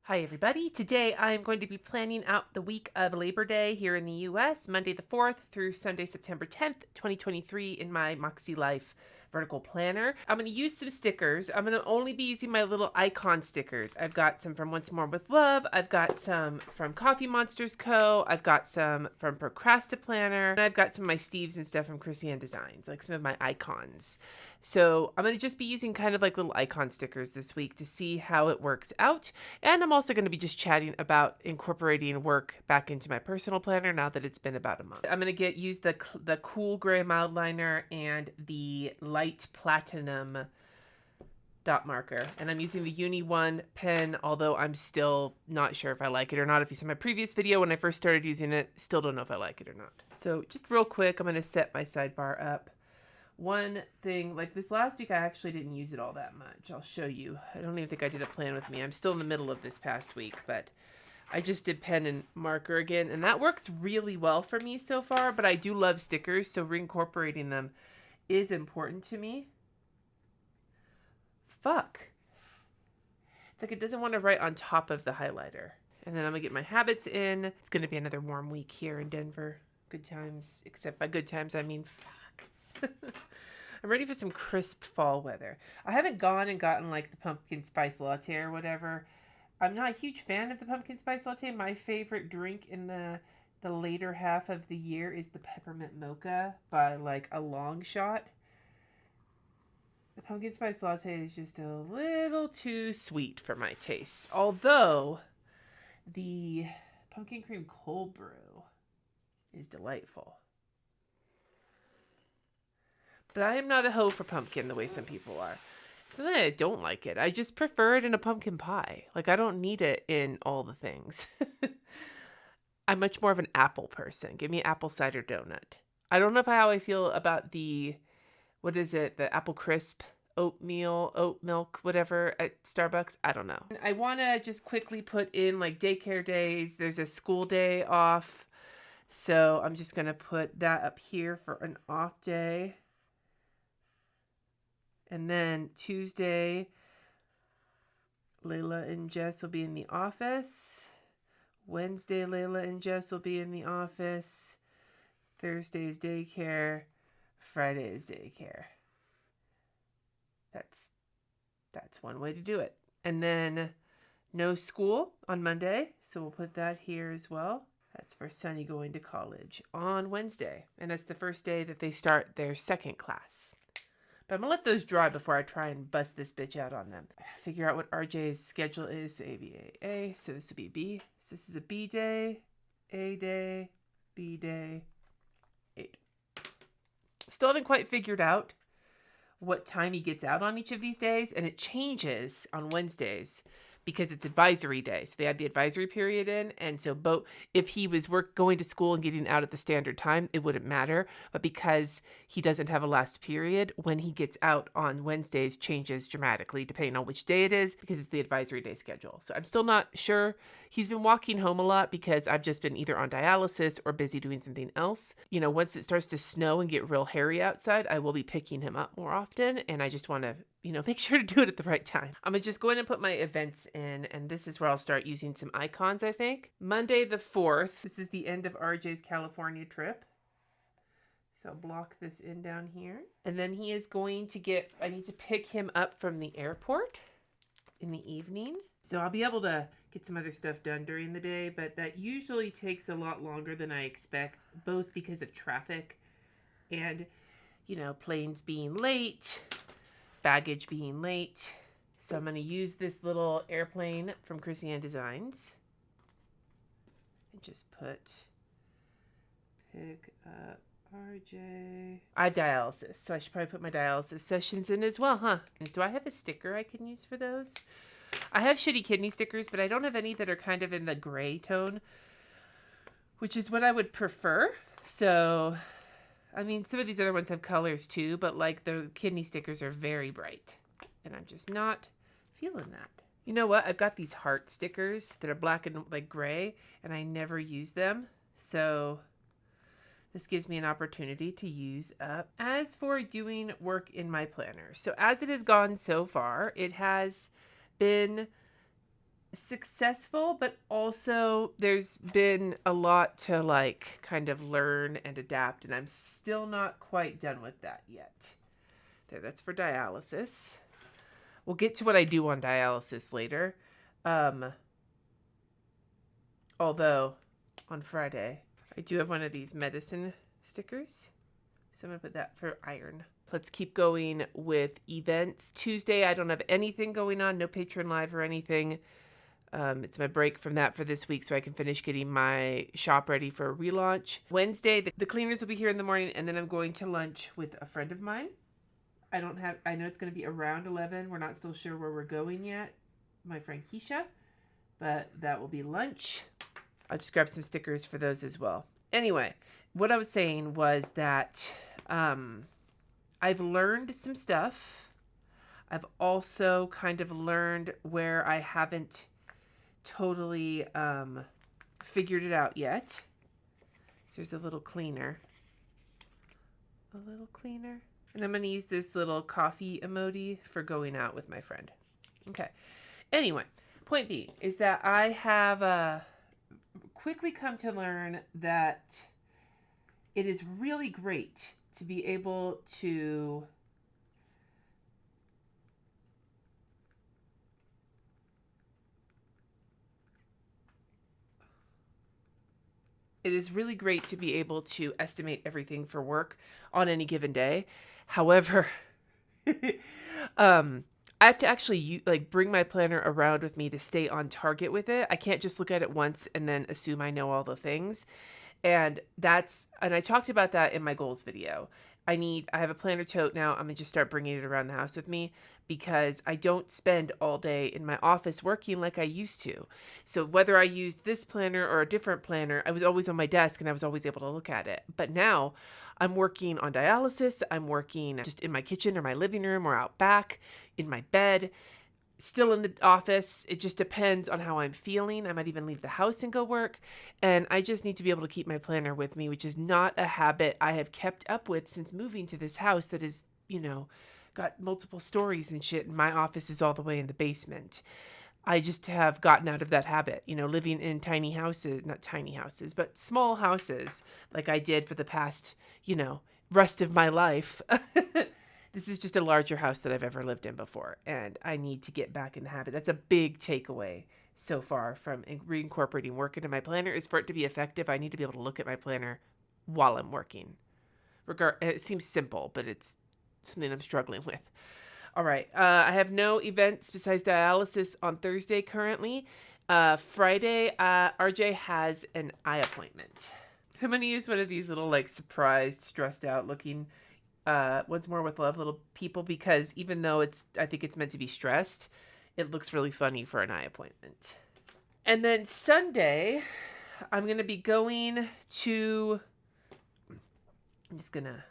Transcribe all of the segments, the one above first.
Hi everybody. Today I'm going to be planning out the week of Labor Day here in the US, Monday the 4th through Sunday, September 10th, 2023 in my Moxie Life vertical planner. I'm going to use some stickers. I'm going to only be using my little icon stickers. I've got some from Once More with Love. I've got some from Coffee Monsters Co. I've got some from Procrastiplanner. And I've got some of my Steves and stuff from Chrissy Designs, like some of my icons. So I'm going to just be using kind of like little icon stickers this week to see how it works out. And I'm also going to be just chatting about incorporating work back into my personal planner now that it's been about a month. I'm going to use the cool gray mild liner and the light platinum dot marker. And I'm using the Uni 1 pen, although I'm still not sure if I like it or not. If you saw my previous video when I first started using it, still don't know if I like it or not. So just real quick, I'm going to set my sidebar up. One thing, like this last week, I actually didn't use it all that much. I'll show you. I don't even think I did a plan with me. I'm still in the middle of this past week, but I just did pen and marker again, and that works really well for me so far, but I do love stickers, so reincorporating them is important to me. Fuck. It's like it doesn't want to write on top of the highlighter. And then I'm going to get my habits in. It's going to be another warm week here in Denver. Good times, except by good times, I mean fuck. I'm ready for some crisp fall weather. I haven't gone and gotten like the pumpkin spice latte or whatever. I'm not a huge fan of the pumpkin spice latte. My favorite drink in the later half of the year is the peppermint mocha by like a long shot. The pumpkin spice latte is just a little too sweet for my tastes. Although the pumpkin cream cold brew is delightful. But I am not a hoe for pumpkin the way some people are. It's not that I don't like it. I just prefer it in a pumpkin pie. Like, I don't need it in all the things. I'm much more of an apple person. Give me apple cider donut. I don't know how I feel about the, what is it? The apple crisp oatmeal, oat milk, whatever at Starbucks. I don't know. I want to just quickly put in like daycare days. There's a school day off. So I'm just going to put that up here for an off day. And then Tuesday, Layla and Jess will be in the office. Wednesday, Layla and Jess will be in the office. Thursday is daycare. Friday is daycare. That's one way to do it. And then no school on Monday, so we'll put that here as well. That's for Sunny going to college on Wednesday. And that's the first day that they start their second class. But I'm going to let those dry before I try and bust this bitch out on them. Figure out what RJ's schedule is. A, B, A, A. So this will be B. So this is a B day, A day, B day, A day. Still haven't quite figured out what time he gets out on each of these days. And it changes on Wednesdays because it's advisory day. So they had the advisory period in. And so if he was going to school and getting out at the standard time, it wouldn't matter. But because he doesn't have a last period, when he gets out on Wednesdays changes dramatically depending on which day it is because it's the advisory day schedule. So I'm still not sure. He's been walking home a lot because I've just been either on dialysis or busy doing something else. You know, once it starts to snow and get real hairy outside, I will be picking him up more often. And I just want to make sure to do it at the right time. I'm going to just go in and put my events in, and this is where I'll start using some icons, I think. Monday the 4th, this is the end of RJ's California trip. So I'll block this in down here. And then he is going to I need to pick him up from the airport in the evening. So I'll be able to get some other stuff done during the day, but that usually takes a lot longer than I expect, both because of traffic and, planes being late, baggage being late. So I'm going to use this little airplane from Chrissy Designs and just pick up RJ. I have dialysis, so I should probably put my dialysis sessions in as well, huh? Do I have a sticker I can use for those? I have shitty kidney stickers, but I don't have any that are kind of in the gray tone, which is what I would prefer. So I mean, some of these other ones have colors too, but like the kidney stickers are very bright. And I'm just not feeling that. You know what? I've got these heart stickers that are black and like gray, and I never use them. So this gives me an opportunity to use up. As for doing work in my planner, so as it has gone so far, it has been successful, but also there's been a lot to like kind of learn and adapt, and I'm still not quite done with that yet. There, that's for dialysis. We'll get to what I do on dialysis later. Although on Friday, I do have one of these medicine stickers. So I'm going to put that for iron. Let's keep going with events. Tuesday, I don't have anything going on. No Patreon Live or anything. It's my break from that for this week so I can finish getting my shop ready for a relaunch. Wednesday, the cleaners will be here in the morning, and then I'm going to lunch with a friend of mine. I know it's going to be around 11. We're not still sure where we're going yet. My friend Keisha. But that will be lunch. I'll just grab some stickers for those as well. Anyway, what I was saying was that I've learned some stuff. I've also kind of learned where I haven't totally figured it out yet. So there's a little cleaner. And I'm going to use this little coffee emoji for going out with my friend. Okay. Anyway, point B is that I have quickly come to learn that it is really great to be able to estimate everything for work on any given day. However, I have to actually bring my planner around with me to stay on target with it. I can't just look at it once and then assume I know all the things. And I talked about that in my goals video. I have a planner tote now. I'm going to just start bringing it around the house with me because I don't spend all day in my office working like I used to. So whether I used this planner or a different planner, I was always on my desk and I was always able to look at it. But now I'm working on dialysis. I'm working just in my kitchen or my living room or out back in my bed. Still in the office. It just depends on how I'm feeling. I might even leave the house and go work. And I just need to be able to keep my planner with me, which is not a habit I have kept up with since moving to this house that is, got multiple stories and shit. And my office is all the way in the basement. I just have gotten out of that habit, living in tiny houses, not tiny houses, but small houses like I did for the past, rest of my life. This is just a larger house that I've ever lived in before, and I need to get back in the habit. That's a big takeaway so far from reincorporating work into my planner is for it to be effective, I need to be able to look at my planner while I'm working. It seems simple, but it's something I'm struggling with. All right. I have no events besides dialysis on Thursday currently. Friday, RJ has an eye appointment. I'm going to use one of these little surprised, stressed out looking Once More with Love little people because even though I think it's meant to be stressed, it looks really funny for an eye appointment. And then Sunday, I'm going to be going to... I'm just going to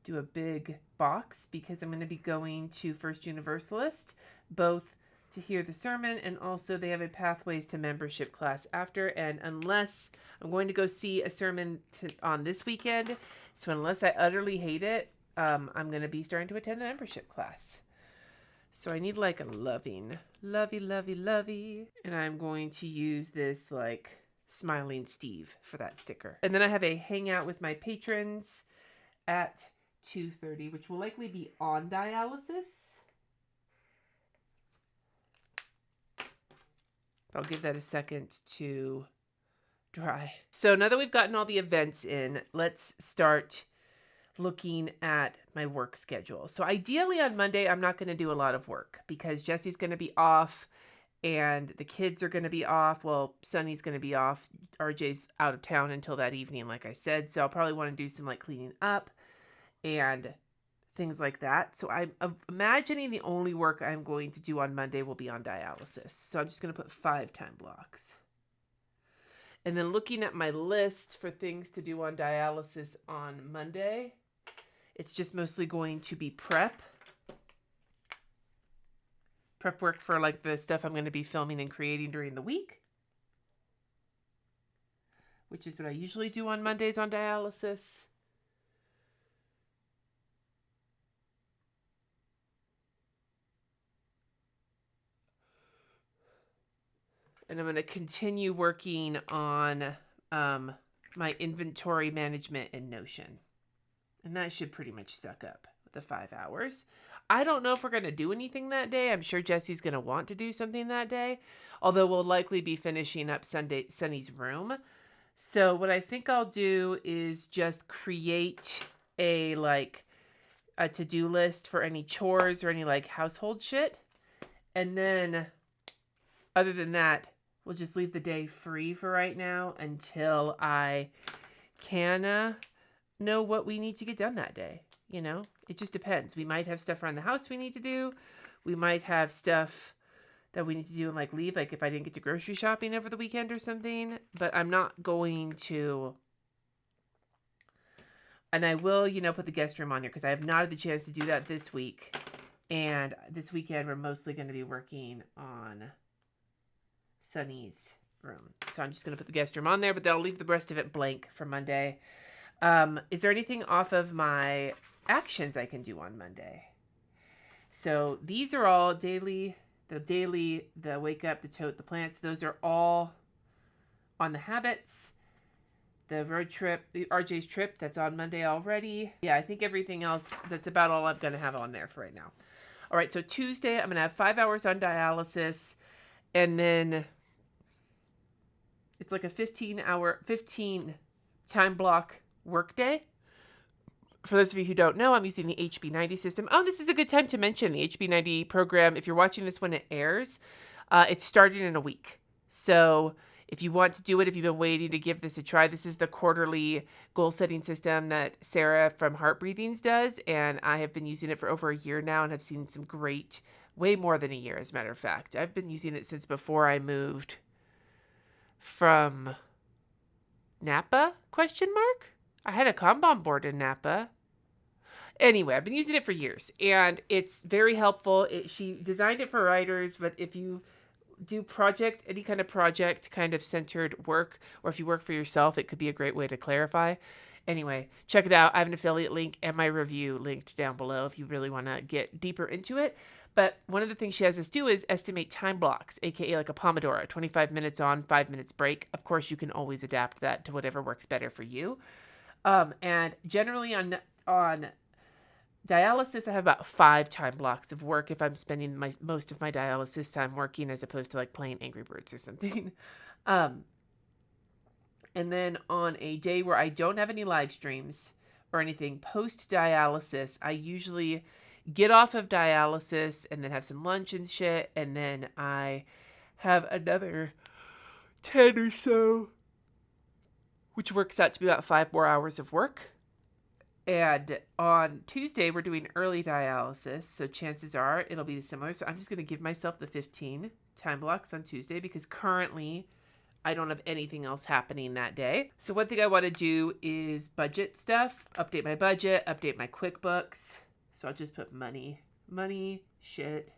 do a big box because I'm going to be going to First Universalist, both to hear the sermon and also they have a Pathways to Membership class after. And unless I'm going to go see a sermon on this weekend, so unless I utterly hate it, I'm going to be starting to attend the membership class. So I need a lovey, lovey. And I'm going to use this Smiling Steve for that sticker. And then I have a hangout with my patrons at 2:30, which will likely be on dialysis. I'll give that a second to dry. So now that we've gotten all the events in, let's start looking at my work schedule. So ideally on Monday, I'm not going to do a lot of work because Jesse's going to be off and the kids are going to be off. Well, Sunny's going to be off. RJ's out of town until that evening, like I said. So I'll probably want to do some cleaning up and things like that. So I'm imagining the only work I'm going to do on Monday will be on dialysis. So I'm just going to put 5 time blocks. And then looking at my list for things to do on dialysis on Monday, it's just mostly going to be prep work for the stuff I'm going to be filming and creating during the week, which is what I usually do on Mondays on dialysis. And I'm going to continue working on my inventory management in Notion. And that should pretty much suck up the 5 hours. I don't know if we're going to do anything that day. I'm sure Jesse's going to want to do something that day. Although we'll likely be finishing up Sunny's room. So what I think I'll do is just create a to-do list for any chores or any household shit. And then other than that, we'll just leave the day free for right now until I can know what we need to get done that day. You know, it just depends. We might have stuff around the house we need to do. We might have stuff that we need to do and leave, if I didn't get to grocery shopping over the weekend or something. But I'm not going to. And I will, put the guest room on here because I have not had the chance to do that this week. And this weekend, we're mostly going to be working on Sunny's room. So I'm just going to put the guest room on there, but then I'll leave the rest of it blank for Monday. Is there anything off of my actions I can do on Monday? So these are all the wake up, the tote, the plants. Those are all on the habits. The road trip, the RJ's trip, that's on Monday already. Yeah, I think everything else, that's about all I'm going to have on there for right now. All right, so Tuesday, I'm going to have 5 hours on dialysis. And then it's a 15 time block work day. For those of you who don't know, I'm using the HB90 system. Oh, this is a good time to mention the HB90 program. If you're watching this when it airs, it's starting in a week. So if you want to do it, if you've been waiting to give this a try, this is the quarterly goal setting system that Sarah from Heart Breathings does. And I have been using it for over a year now and have seen some great, way more than a year, as a matter of fact. I've been using it since before I moved from Napa, ? I had a Kanban board in Napa. Anyway, I've been using it for years, and it's very helpful. She designed it for writers, but if you do any kind of project kind of centered work, or if you work for yourself, it could be a great way to clarify. Anyway, check it out. I have an affiliate link and my review linked down below if you really want to get deeper into it. But one of the things she has us do is estimate time blocks, aka like a Pomodoro, 25 minutes on, 5 minutes break. Of course, you can always adapt that to whatever works better for you. And generally on dialysis, I have about 5 time blocks of work if I'm spending most of my dialysis time working as opposed to playing Angry Birds or something. And then on a day where I don't have any live streams or anything post-dialysis, I usually get off of dialysis and then have some lunch and shit. And then I have another 10 or so, which works out to be about 5 more hours of work. And on Tuesday, we're doing early dialysis, so chances are it'll be similar. So I'm just going to give myself the 15 time blocks on Tuesday because currently I don't have anything else happening that day. So one thing I want to do is budget stuff, update my budget, update my QuickBooks. So I'll just put money, shit,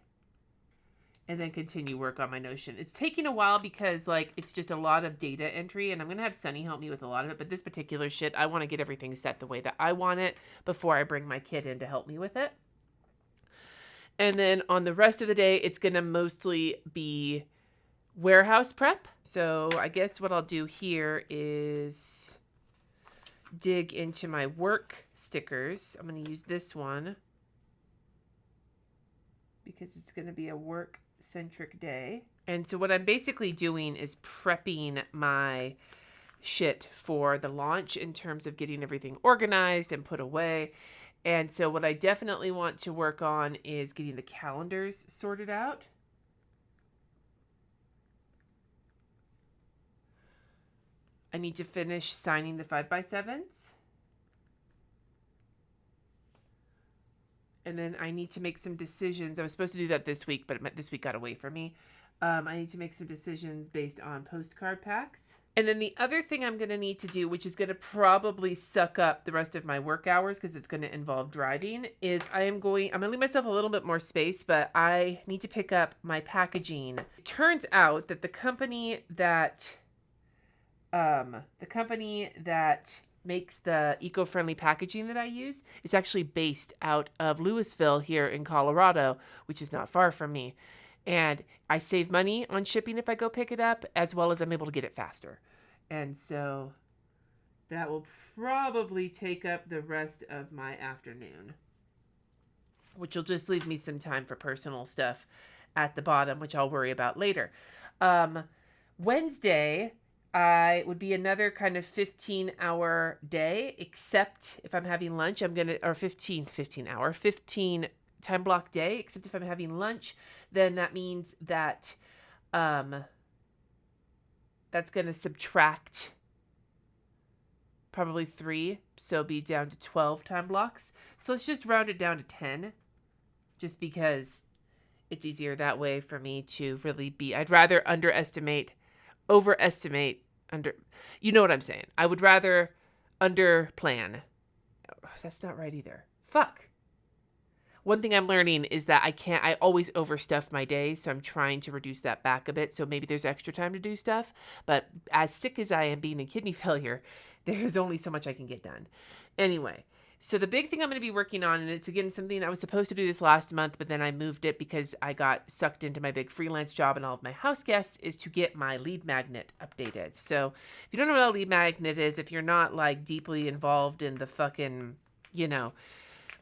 and then continue work on my Notion. It's taking a while because it's just a lot of data entry, and I'm going to have Sunny help me with a lot of it. But this particular shit, I want to get everything set the way that I want it before I bring my kid in to help me with it. And then on the rest of the day, it's going to mostly be warehouse prep. So I guess what I'll do here is dig into my work stickers. I'm going to use this one because it's going to be a work-centric day. And so what I'm basically doing is prepping my shit for the launch in terms of getting everything organized and put away. And so what I definitely want to work on is getting the calendars sorted out. I need to finish signing the 5x7s. And then I need to make some decisions. I was supposed to do that this week, but this week got away from me. I need to make some decisions based on postcard packs. And then the other thing I'm going to need to do, which is going to probably suck up the rest of my work hours because it's going to involve driving, is I'm going to leave myself a little bit more space, but I need to pick up my packaging. It turns out that the company that makes the eco-friendly packaging that I use is actually based out of Louisville here in Colorado, which is not far from me. And I save money on shipping if I go pick it up, as well as I'm able to get it faster. And so that will probably take up the rest of my afternoon, which will just leave me some time for personal stuff at the bottom, which I'll worry about later. Wednesday, I would be another kind of 15-hour day, except if I'm having lunch, or 15 time block day, except if I'm having lunch, then that means that that's going to subtract probably 3, so be down to 12 time blocks. So let's just round it down to 10, just because it's easier that way for me to really I'd rather overestimate, you know what I'm saying. I would rather under plan. That's not right either. Fuck. One thing I'm learning is that I always overstuff my days, so I'm trying to reduce that back a bit, so maybe there's extra time to do stuff. But as sick as I am being in kidney failure, there's only so much I can get done. Anyway, so the big thing I'm going to be working on, and it's again something I was supposed to do this last month, but then I moved it because I got sucked into my big freelance job and all of my house guests, is to get my lead magnet updated. So if you don't know what a lead magnet is, if you're not like deeply involved in the fucking,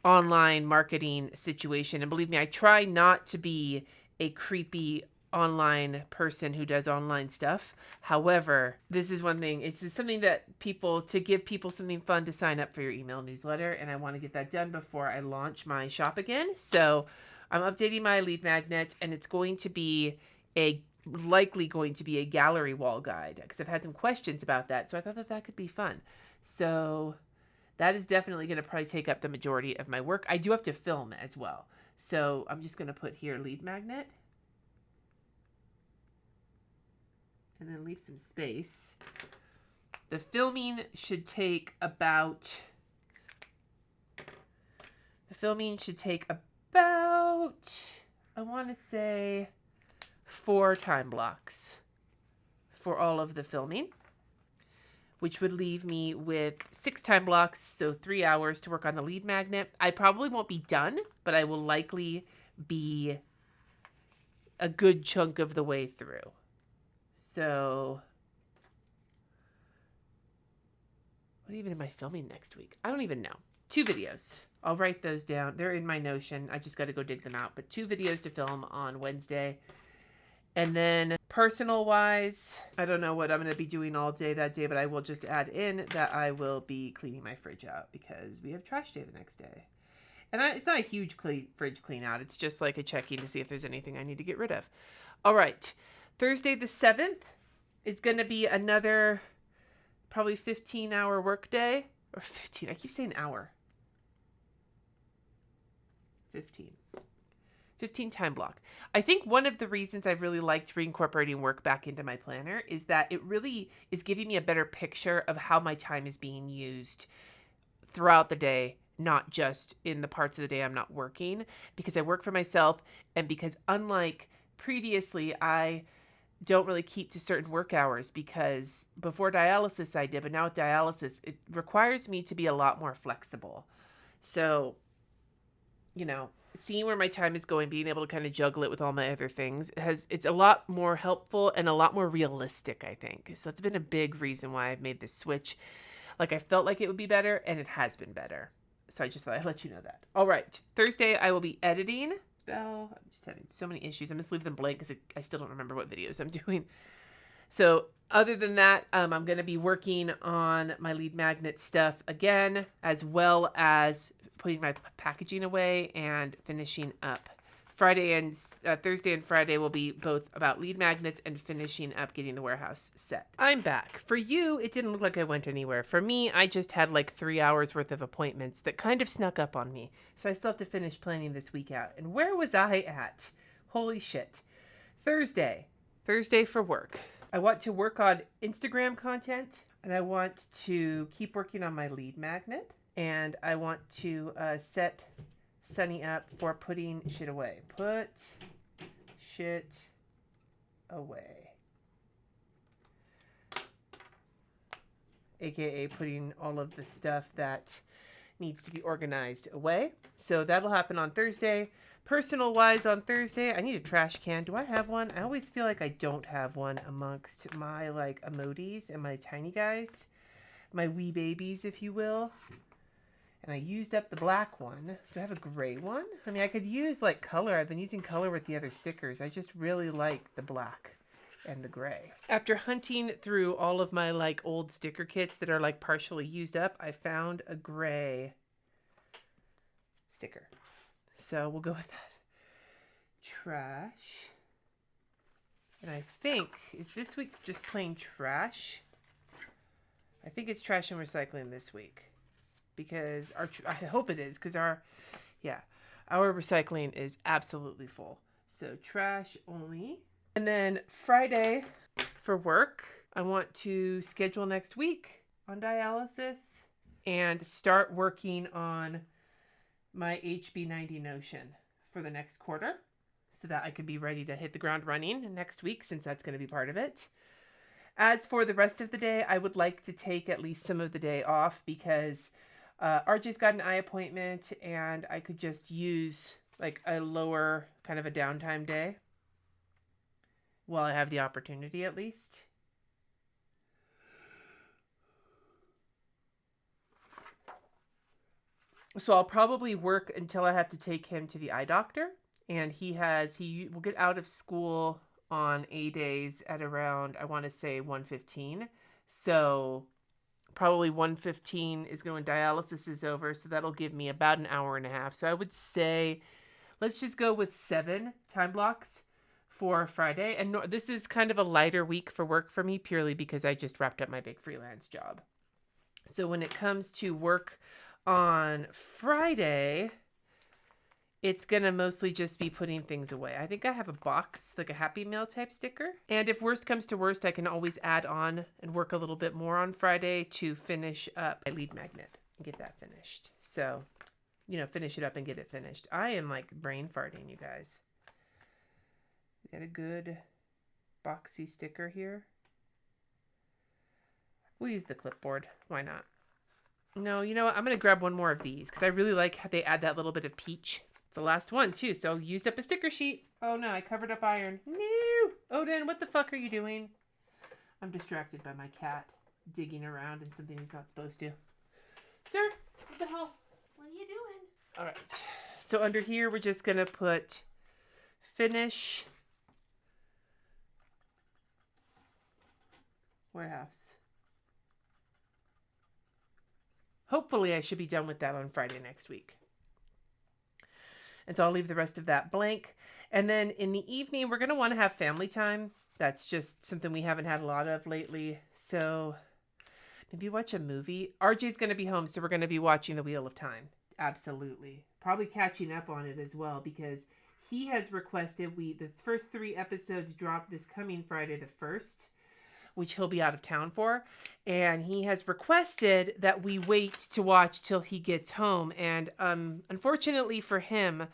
online marketing situation, and believe me, I try not to be a creepy online person who does online stuff. However, this is one thing. It's just something that to give people something fun to sign up for your email newsletter. And I want to get that done before I launch my shop again. So I'm updating my lead magnet, and it's likely going to be a gallery wall guide, because I've had some questions about that. So I thought that could be fun. So that is definitely going to probably take up the majority of my work. I do have to film as well. So I'm just going to put here lead magnet. And then leave some space. The filming should take about, I want to say 4 time blocks for all of the filming, which would leave me with 6 time blocks, so 3 hours to work on the lead magnet. I probably won't be done, but I will likely be a good chunk of the way through. So, what even am I filming next week? I don't even know. 2 videos. I'll write those down. They're in my Notion. I just got to go dig them out. But 2 videos to film on Wednesday. And then personal-wise, I don't know what I'm going to be doing all day that day, but I will just add in that I will be cleaning my fridge out because we have trash day the next day. And it's not a huge fridge clean out. It's just like a check-in to see if there's anything I need to get rid of. All right. Thursday the 7th is going to be another probably 15-hour work day. Or 15. I keep saying hour. 15 time block. I think one of the reasons I've really liked reincorporating work back into my planner is that it really is giving me a better picture of how my time is being used throughout the day, not just in the parts of the day I'm not working, because I work for myself, and because unlike previously, I don't really keep to certain work hours, because before dialysis I did, but now with dialysis, it requires me to be a lot more flexible. So, seeing where my time is going, being able to kind of juggle it with all my other things, it's a lot more helpful and a lot more realistic, I think. So that's been a big reason why I've made this switch. Like, I felt like it would be better, and it has been better. So I just thought I'd let you know that. All right. Thursday, I will be editing. I'm just having so many issues. I'm just leave them blank because I still don't remember what videos I'm doing. So other than that, I'm going to be working on my lead magnet stuff again, as well as putting my packaging away and finishing up. Thursday and Friday will be both about lead magnets and finishing up getting the warehouse set. I'm back. For you, it didn't look like I went anywhere. For me, I just had like 3 hours worth of appointments that kind of snuck up on me. So I still have to finish planning this week out. And where was I at? Holy shit. Thursday for work. I want to work on Instagram content, and I want to keep working on my lead magnet, and I want to set Sunny up for putting shit away. Put shit away. AKA putting all of the stuff that needs to be organized away. So that'll happen on Thursday. Personal wise on Thursday, I need a trash can. Do I have one? I always feel like I don't have one amongst my like emojis and my tiny guys, my wee babies, if you will. And I used up the black one. Do I have a gray one? I mean, I could use like color. I've been using color with the other stickers. I just really like the black and the gray. After hunting through all of my like old sticker kits that are like partially used up, I found a gray sticker. So we'll go with that. Trash. And I think, is this week just plain trash? I think it's trash and recycling this week. Because I hope it is, because our recycling is absolutely full. So trash only. And then Friday for work, I want to schedule next week on dialysis and start working on my HB90 Notion for the next quarter so that I can be ready to hit the ground running next week, since that's going to be part of it. As for the rest of the day, I would like to take at least some of the day off because RJ's got an eye appointment and I could just use like a lower kind of a downtime day while I have the opportunity at least. So I'll probably work until I have to take him to the eye doctor. And he will get out of school on A days at around, I want to say 1:15. So probably 1:15 is when dialysis is over. So that'll give me about an hour and a half. So I would say, let's just go with 7 time blocks for Friday. And this is kind of a lighter week for work for me, purely because I just wrapped up my big freelance job. So when it comes to work on Friday, it's going to mostly just be putting things away. I think I have a box, like a Happy Meal type sticker. And if worst comes to worst, I can always add on and work a little bit more on Friday to finish up my lead magnet and get that finished. So, finish it up and get it finished. I am like brain farting, you guys. We got a good boxy sticker here. We'll use the clipboard. Why not? No, you know what? I'm going to grab one more of these because I really like how they add that little bit of peach. It's the last one too, so used up a sticker sheet. Oh no, I covered up iron. No! Odin, what the fuck are you doing? I'm distracted by my cat digging around in something he's not supposed to. Sir, what the hell? What are you doing? All right. So under here, we're just going to put finish warehouse. Hopefully I should be done with that on Friday next week. And so I'll leave the rest of that blank. And then in the evening, we're going to want to have family time. That's just something we haven't had a lot of lately. So maybe watch a movie. RJ's going to be home, so we're going to be watching The Wheel of Time. Absolutely. Probably catching up on it as well, because he has requested the first 3 episodes drop this coming Friday the 1st. Which he'll be out of town for. And he has requested that we wait to watch till he gets home. And unfortunately for him,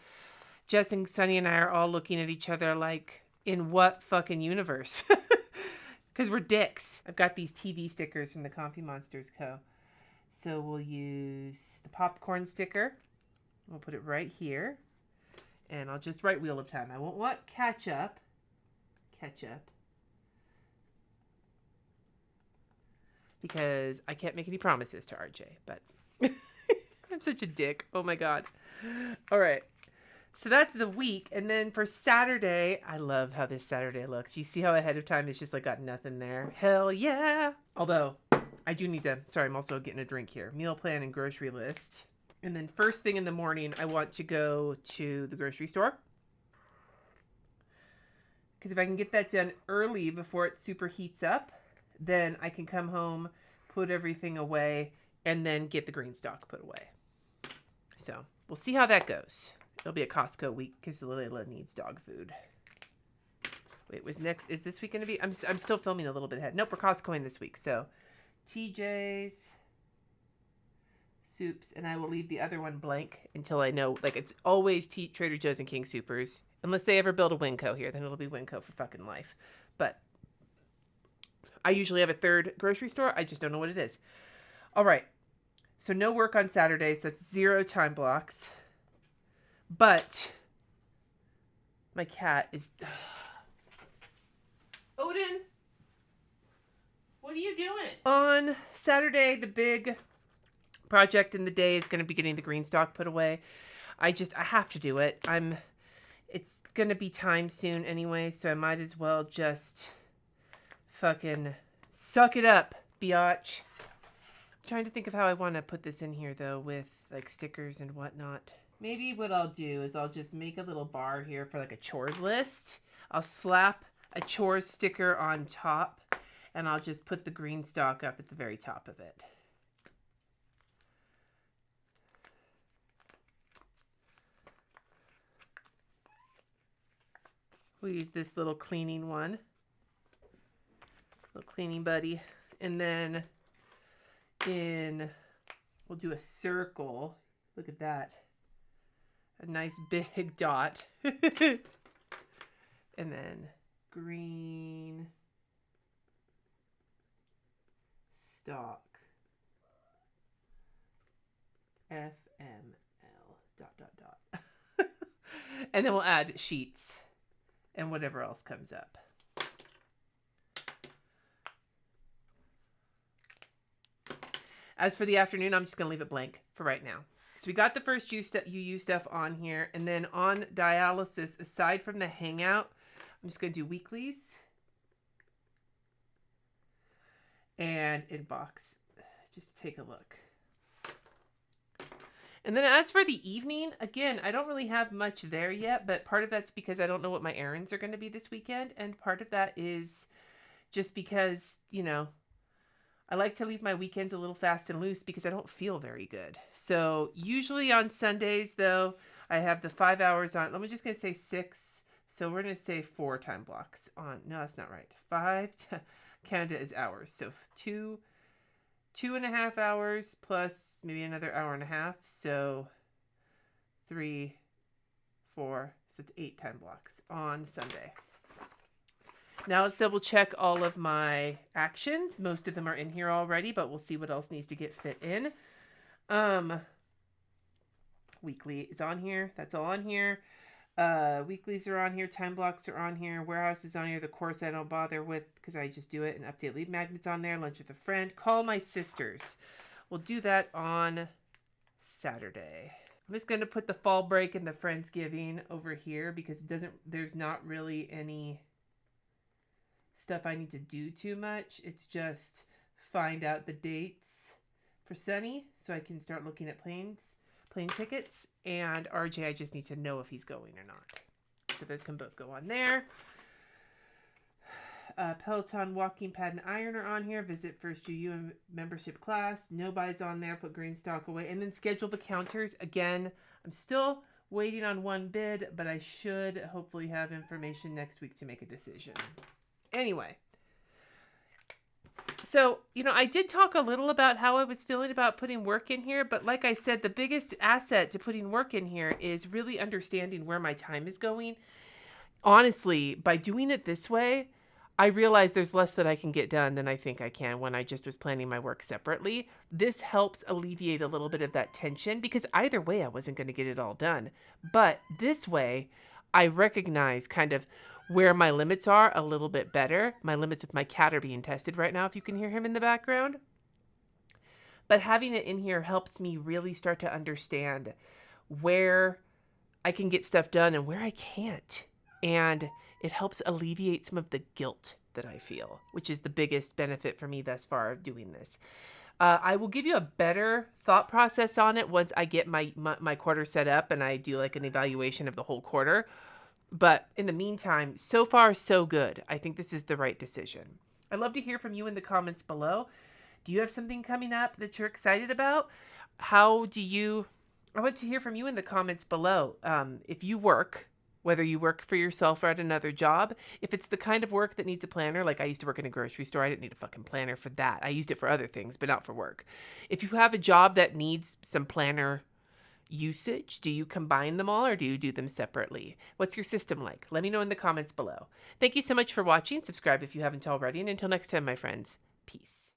Jess and Sunny and I are all looking at each other like, in what fucking universe? Because we're dicks. I've got these TV stickers from the Comfy Monsters Co. So we'll use the popcorn sticker. We'll put it right here. And I'll just write Wheel of Time. I won't want ketchup. Because I can't make any promises to RJ, but I'm such a dick. Oh my God. All right. So that's the week. And then for Saturday, I love how this Saturday looks. You see how ahead of time it's just like got nothing there. Hell yeah. Although I do need to, sorry, I'm also getting a drink here. Meal plan and grocery list. And then first thing in the morning, I want to go to the grocery store. Because if I can get that done early before it super heats up, then I can come home, put everything away, and then get the green stock put away. So we'll see how that goes. It'll be a Costco week because Layla needs dog food. Wait, is this week going to be? I'm still filming a little bit ahead. Nope, we're Costcoing this week. So TJ's, soups, and I will leave the other one blank until I know. Like, it's always Trader Joe's and King Soopers. Unless they ever build a Winco here, then it'll be Winco for fucking life. But I usually have a third grocery store. I just don't know what it is. All right. So no work on Saturdays. That's 0 time blocks. But my cat is... Odin, what are you doing? On Saturday, the big project in the day is going to be getting the green stalk put away. I have to do it. It's going to be time soon anyway, so I might as well just fucking suck it up, biatch. I'm trying to think of how I want to put this in here, though, with, like, stickers and whatnot. Maybe what I'll do is I'll just make a little bar here for, like, a chores list. I'll slap a chores sticker on top, and I'll just put the green stalk up at the very top of it. We'll use this little cleaning one. Little cleaning buddy. And then we'll do a circle. Look at that. A nice big dot. And then green stalk. FML ... And then we'll add sheets and whatever else comes up. As for the afternoon, I'm just going to leave it blank for right now. So we got the first UU stuff on here. And then on dialysis, aside from the hangout, I'm just going to do weeklies. And inbox. Just take a look. And then as for the evening, again, I don't really have much there yet, but part of that's because I don't know what my errands are going to be this weekend. And part of that is just because, you know, I like to leave my weekends a little fast and loose because I don't feel very good. So usually on Sundays, though, I have the 5 hours on. I'm just going to say 6. So we're going to say 4 time blocks on. No, that's not right. 5. Canada is hours. So 2.5 hours plus maybe another hour and a half. So 3, 4. So it's 8 time blocks on Sunday. Now let's double check all of my actions. Most of them are in here already, but we'll see what else needs to get fit in. Weekly is on here. That's all on here. Weeklies are on here. Time blocks are on here. Warehouse is on here. The course I don't bother with because I just do it. And update lead magnets on there. Lunch with a friend. Call my sisters. We'll do that on Saturday. I'm just going to put the fall break and the Friendsgiving over here because there's not really any stuff I need to do too much. It's just find out the dates for Sunny so I can start looking at plane tickets, and RJ I just need to know if he's going or not. So those can both go on there. Peloton walking pad and iron are on here. Visit first UU membership class. No buys on there. Put green stock away, and then schedule the counters. Again, I'm still waiting on one bid, but I should hopefully have information next week to make a decision. Anyway, so, you know, I did talk a little about how I was feeling about putting work in here, but like I said, the biggest asset to putting work in here is really understanding where my time is going. Honestly, by doing it this way, I realize there's less that I can get done than I think I can when I just was planning my work separately. This helps alleviate a little bit of that tension because either way I wasn't going to get it all done. But this way, I recognize kind of where my limits are a little bit better. My limits with my cat are being tested right now, if you can hear him in the background. But having it in here helps me really start to understand where I can get stuff done and where I can't. And it helps alleviate some of the guilt that I feel, which is the biggest benefit for me thus far of doing this. I will give you a better thought process on it once I get my quarter set up and I do like an evaluation of the whole quarter. But in the meantime, so far, so good. I think this is the right decision. I'd love to hear from you in the comments below. Do you have something coming up that you're excited about? I want to hear from you in the comments below. If you work, whether you work for yourself or at another job, if it's the kind of work that needs a planner, like I used to work in a grocery store, I didn't need a fucking planner for that. I used it for other things, but not for work. If you have a job that needs some planner usage, do you combine them all or do you do them separately? What's your system like? Let me know in the comments below. Thank you so much for watching. Subscribe if you haven't already. And until next time, my friends, peace.